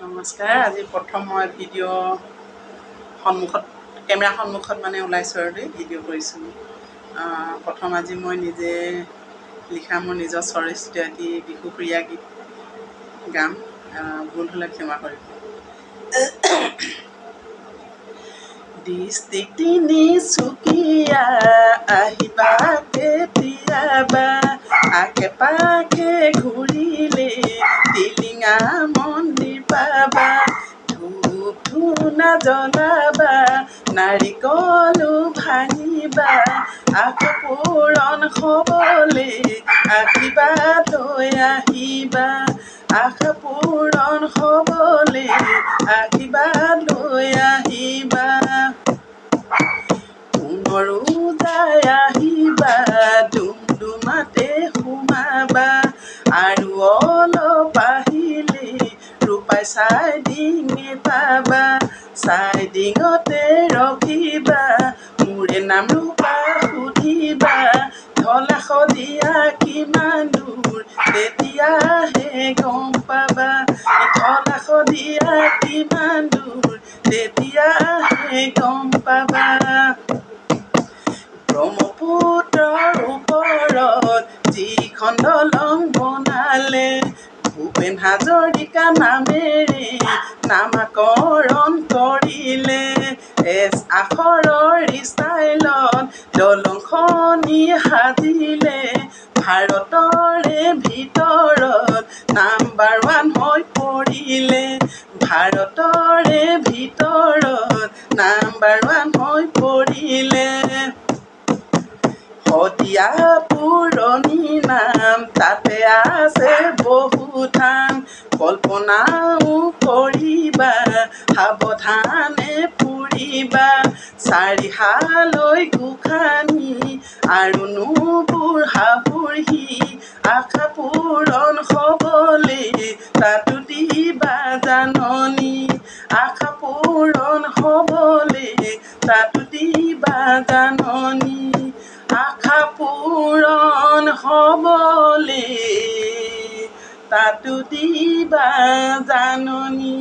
নমস্কাৰ। আজি প্ৰথম মই ভিডিঅ' কেমেৰা সন্মুখত ওলাইছোঁ আৰু ভিডিঅ' কৰিছোঁ। প্ৰথম আজি মই নিজে লিখা মোৰ নিজৰ স্বৰচিত এটি বিহুপ্ৰিয়া গীত গাম। ভুল হ'লে ক্ষমা কৰিব। ডিষ্ট্ৰিক্ট তিনিচুকীয়া আহিবা কেতিয়াবা, আশে পাশে ঘূৰিলে টিলিঙা মন্দিৰ পাবা। ধূপ ধূনা জ্বলাবা, নাৰিকলো ভাঙিবা, আশা পূৰণ হ'বলে আশীৰ্বাদ লৈ আহিবা। আশা পূৰণ হ'বলে আশীৰ্বাদ লৈ আহিবা। পুনৰো যাই আহিবা, ডুমডুমাতে সোমাবা, আৰু অলপ আহিলে ৰূপাই চাইডিঙে পাবা। চাইডিঙতে ৰখিবা, মোৰে নাম ৰূপা সুধিবা, ঢলা শদিয়া কিমান দূৰ তেতিয়াহে গম পাবা। ঢলা শদিয়া কিমান দূৰ তেতিয়াহে গম পাবা। ব্ৰহ্মপুত্ৰৰ ওপৰত যিখন দলং বনালে, ভূপেন হাজৰিকা নামেৰে নামাকৰণ কৰিলে। এছ আখৰৰ ষ্টাইলত দলংখনি সাজিলে, ভাৰতৰে ভিতৰত নাম্বাৰ 1 হৈ পৰিলে। ভাৰতৰে ভিতৰত নাম্বাৰ 1 হৈ পৰিলে। শদিয়া পুৰণি নাম, তাতে আছে বহু ধাম, কল্পনাও কৰিবা, সাৱধানে ফুৰিবা। চাৰিহালৈ গোসানী আৰু নুপুৰ হাবুহি, আশা পূৰণ হ'বলে তাতো দিবা জাননী। আশা পূৰণ হ'বলে তাতো দিবা জাননী। আশা পূৰণ হ'বলে তাতো দিবা জাননী।